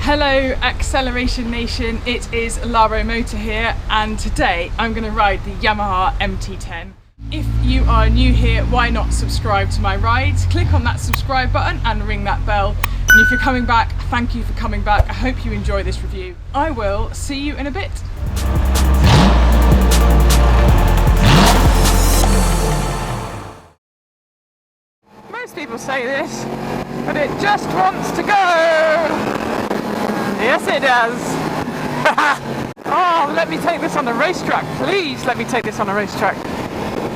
Hello Acceleration Nation, it is Lara Motor here, and today I'm going to ride the Yamaha MT-10. If you are new here, why not subscribe to my rides? Click on that subscribe button and ring that bell. And if you're coming back, thank you for coming back. I hope you enjoy this review. I will see you in a bit. Most people say this, but it just wants to go. Yes, it does. Oh, let me take this on the racetrack. Please let me take this on a racetrack.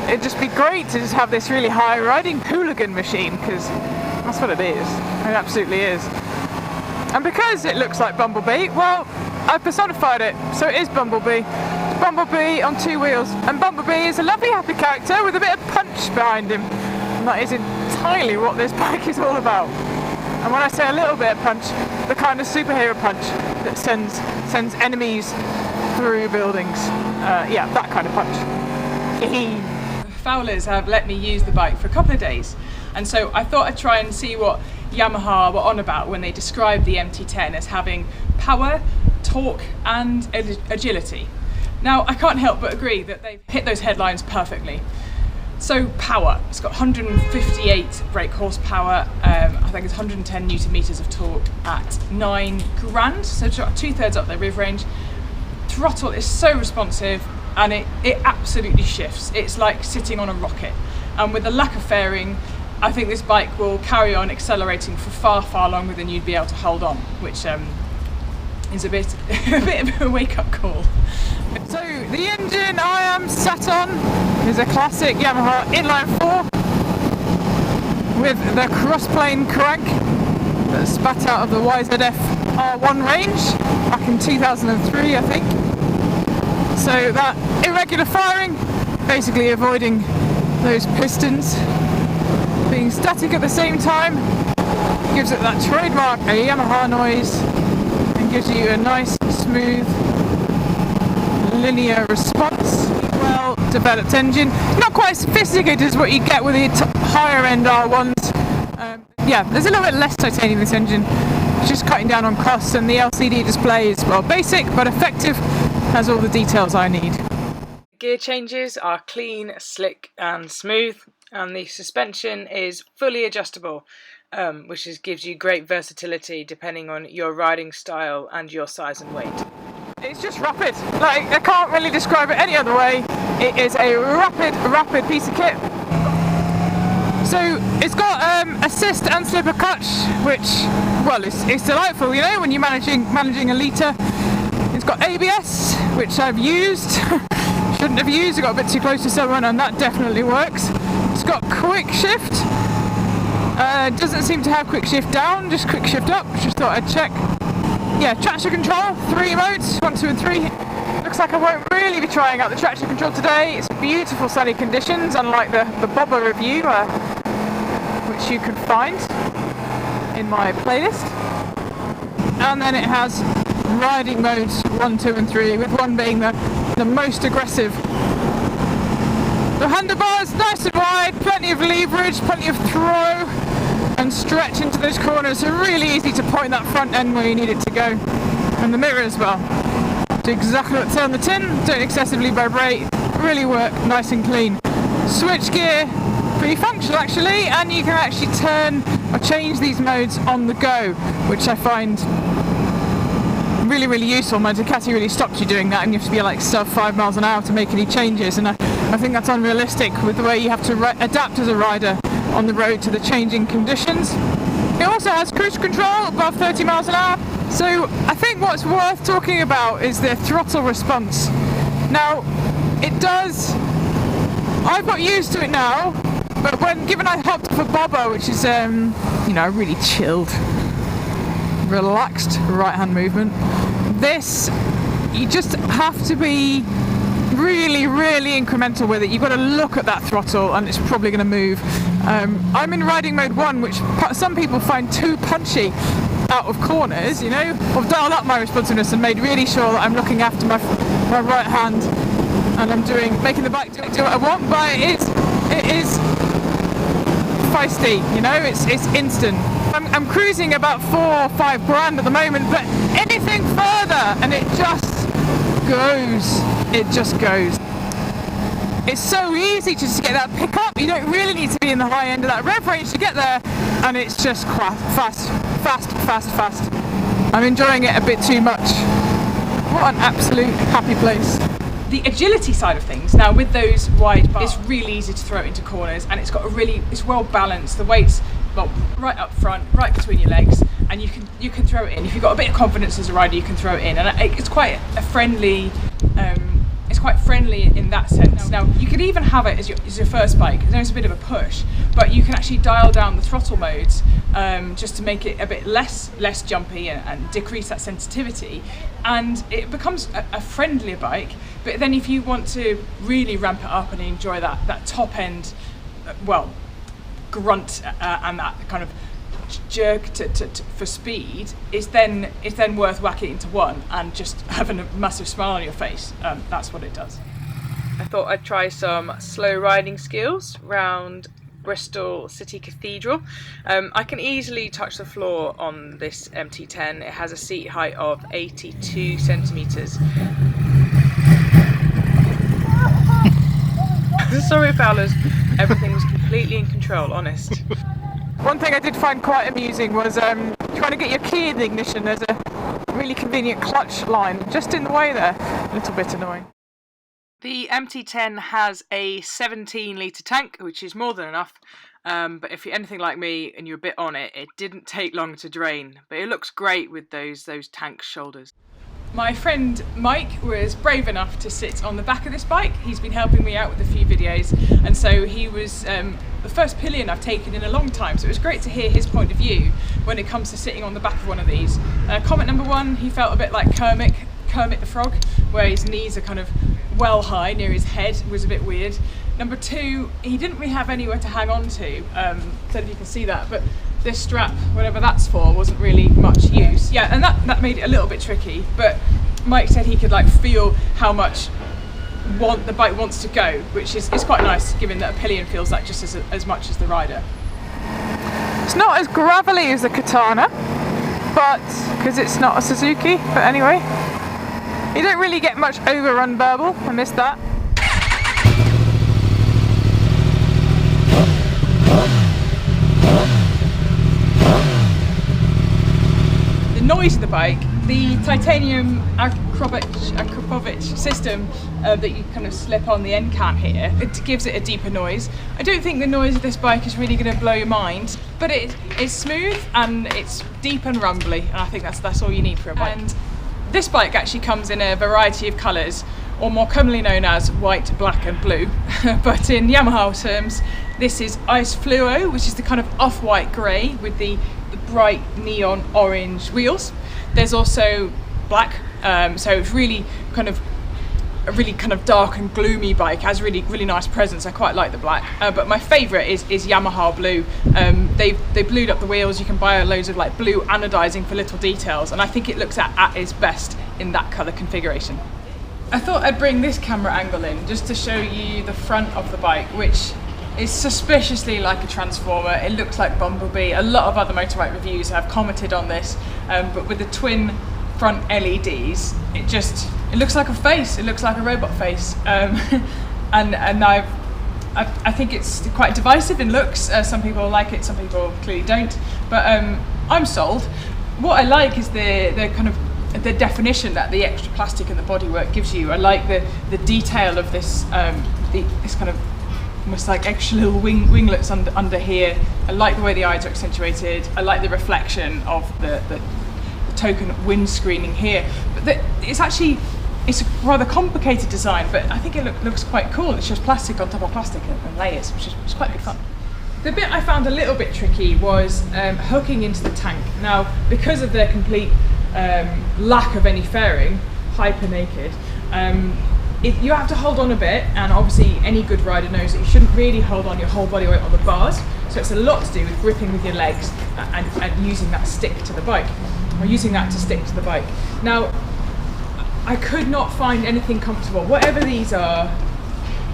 It'd just be great to just have this really high riding hooligan machine, because that's what it is. It absolutely is. And because it looks like Bumblebee, well, I've personified it. So it is Bumblebee. It's Bumblebee on two wheels. And Bumblebee is a lovely, happy character with a bit of punch behind him. And that is entirely what this bike is all about. And when I say a little bit of punch, the kind of superhero punch that sends enemies through buildings. Yeah, that kind of punch. Fowlers have let me use the bike for a couple of days, and so I thought I'd try and see what Yamaha were on about when they described the MT-10 as having power, torque and agility. Now, I can't help but agree that they've hit those headlines perfectly. So power, it's got 158 brake horsepower, I think it's 110 newton meters of torque at 9 grand, so 2/3 up their rev range. Throttle is so responsive, and it absolutely shifts. It's like sitting on a rocket. And with the lack of fairing, I think this bike will carry on accelerating for far, far longer than you'd be able to hold on, which is a bit of a wake-up call. So the engine I am sat on is a classic Yamaha inline 4 with the Crossplane crank that spat out of the YZF-R1 range back in 2003, I think. So that irregular firing, basically avoiding those pistons being static at the same time, gives it that trademark Yamaha noise and gives you a nice, smooth, linear response. Well developed engine, not quite as sophisticated as what you get with the higher end R1s. Yeah, there's a little bit less titanium in this engine, just cutting down on costs, and the LCD display is, well, basic but effective, has all the details I need. Gear changes are clean, slick and smooth, and the suspension is fully adjustable, which gives you great versatility depending on your riding style and your size and weight. It's just rapid. Like, I can't really describe it any other way. It is a rapid piece of kit. So it's got assist and slipper clutch, which, well, it's delightful, you know, when you're managing a litre. It's got ABS, which I've used. Shouldn't have used. I got a bit too close to someone, and that definitely works. It's got Quickshift. Doesn't seem to have Quickshift down, just Quickshift up. Just thought I'd check. Yeah, traction control, 3 modes, 1, 2 and 3. Looks like I won't really be trying out the traction control today. It's beautiful sunny conditions, unlike the Bobber review, which you can find in my playlist. And then it has riding modes 1, 2 and 3, with 1 being the most aggressive. The handlebars nice and wide, plenty of leverage, plenty of throw and stretch into those corners, so really easy to point that front end where you need it to go. And the mirror as well, do exactly what's on the tin, don't excessively vibrate, really work nice and clean. Switchgear, pretty functional actually, and you can actually turn or change these modes on the go, which I find really, really useful. My Ducati really stopped you doing that, and you have to be like sub 5 miles an hour to make any changes, and I think that's unrealistic with the way you have to adapt as a rider on the road to the changing conditions. It also has cruise control above 30 miles an hour. So I think what's worth talking about is the throttle response. Now, it does, I've got used to it now, but given I hopped off a Bobber, which is, you know, really chilled, relaxed right hand movement, this, you just have to be really, really incremental with it. You've got to look at that throttle and it's probably going to move. I'm in riding mode 1, which some people find too punchy out of corners, you know. I've dialed up my responsiveness and made really sure that I'm looking after my right hand and I'm making the bike do what I want, but it is feisty, you know, it's instant. I'm cruising about 4 or 5 grand at the moment, but anything further and it just goes. It's so easy just to get that pickup. You don't really need to be in the high end of that rev range to get there, and it's just fast. I'm enjoying it a bit too much. What an absolute happy place. The agility side of things, now with those wide bars, it's really easy to throw it into corners, and it's well balanced. The weight's right up front, right between your legs, and you can throw it in. If you've got a bit of confidence as a rider, you can throw it in, and it's quite a friendly. It's quite friendly in that sense. Now you could even have it as your first bike. I know it's a bit of a push, but you can actually dial down the throttle modes just to make it a bit less jumpy and decrease that sensitivity, and it becomes a friendlier bike. But then if you want to really ramp it up and enjoy that top end, grunt and that kind of jerk for speed, it's then worth whacking into one and just having a massive smile on your face. That's what it does. I thought I'd try some slow riding skills round Bristol City Cathedral. I can easily touch the floor on this MT-10. It has a seat height of 82 centimetres. Sorry Fowlers, everything was completely in control, honest. One thing I did find quite amusing was trying to get your key in the ignition. There's a really convenient clutch line just in the way there. A little bit annoying. The MT-10 has a 17-litre tank, which is more than enough. But if you're anything like me and you're a bit on it, it didn't take long to drain. But it looks great with those tank shoulders. My friend Mike was brave enough to sit on the back of this bike. He's been helping me out with a few videos, and so he was the first Pillion I've taken in a long time, so it was great to hear his point of view when it comes to sitting on the back of one of these. Comment number 1, he felt a bit like Kermit the Frog, where his knees are kind of well high near his head. It was a bit weird. Number 2, he didn't really have anywhere to hang on to, don't know if you can see that, but this strap, whatever that's for, wasn't really much use. Yeah, and that made it a little bit tricky, but Mike said he could feel how much the bike wants to go, which is quite nice, given that a Pillion feels that just as much as the rider. It's not as gravelly as the Katana, but because it's not a Suzuki, but anyway, you don't really get much overrun burble. I missed that. The noise of the bike, the titanium Akrapovič system that you kind of slip on the end cap here, it gives it a deeper noise. I don't think the noise of this bike is really going to blow your mind, but it's smooth and it's deep and rumbly, and I think that's all you need for a bike. And this bike actually comes in a variety of colours, or more commonly known as white, black and blue. But in Yamaha terms, this is Ice Fluo, which is the kind of off-white grey with the bright neon orange wheels. There's also black, so it's really kind of a really kind of dark and gloomy bike. It has really nice presence. I quite like the black, but my favourite is Yamaha blue. They blued up the wheels. You can buy loads of blue anodizing for little details, and I think it looks at its best in that colour configuration. I thought I'd bring this camera angle in just to show you the front of the bike, which is suspiciously like a transformer. It looks like Bumblebee. A lot of other motorbike reviews have commented on this, but with the twin front LEDs, it looks like a face. It looks like a robot face, and I think it's quite divisive in looks. Some people like it, some people clearly don't. But I'm sold. What I like is the kind of the definition that the extra plastic in the bodywork gives you. I like the detail of this this kind of almost like extra little winglets under here. I like the way the eyes are accentuated. I like the reflection of the token wind screening here. But it's a rather complicated design, but I think it looks quite cool. It's just plastic on top of plastic and layers, which is quite good fun. The bit I found a little bit tricky was hooking into the tank. Now, because of their complete lack of any fairing, hyper naked, you have to hold on a bit, and obviously any good rider knows that you shouldn't really hold on your whole body weight on the bars, so it's a lot to do with gripping with your legs and using that stick to the bike, or using that to stick to the bike. Now, I could not find anything comfortable. Whatever these are,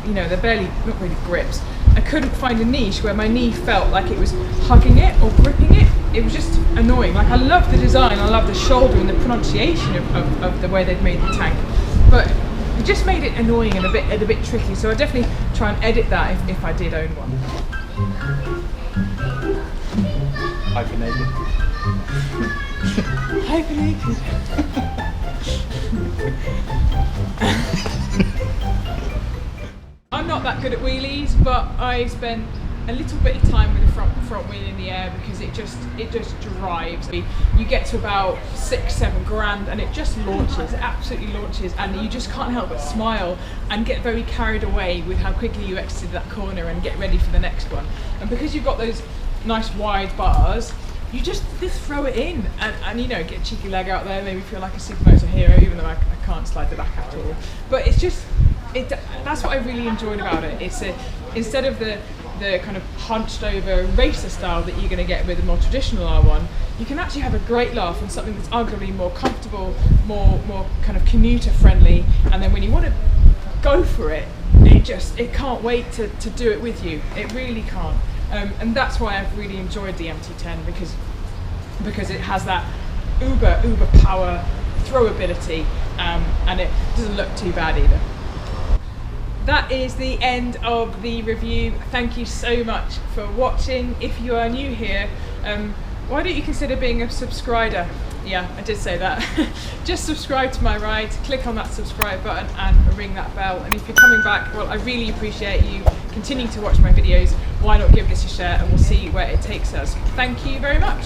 they're not really grips. I couldn't find a niche where my knee felt like it was hugging it or gripping it it was just annoying. Like, I love the design, I love the shoulder and the pronunciation of the way they've made the tank, but it just made it annoying and a bit tricky. So I definitely try and edit that if I did own one. Hyphenated. Hyphenated. I'm not that good at wheelies, but I spent a little bit of time with the front wheel in the air because it just drives. You get to about 6-7 grand and it just launches, absolutely launches, and you just can't help but smile and get very carried away with how quickly you exited that corner and get ready for the next one. And because you've got those nice wide bars, you just throw it in and you know, get a cheeky leg out there, maybe feel like a supermoto hero, even though I can't slide the back at all. But it's just, that's what I really enjoyed about it. It's instead of the kind of hunched over racer style that you're going to get with a more traditional R1, you can actually have a great laugh on something that's arguably more comfortable, more kind of commuter friendly, and then when you want to go for it, it can't wait to do it with you. It really can't. And that's why I've really enjoyed the MT-10, because it has that uber power, throwability, and it doesn't look too bad either. That is the end of the review. Thank you so much for watching. If you are new here, why don't you consider being a subscriber? Yeah, I did say that. Just subscribe to my ride, click on that subscribe button and ring that bell. And if you're coming back, well, I really appreciate you continuing to watch my videos. Why not give this a share, and we'll see where it takes us. Thank you very much.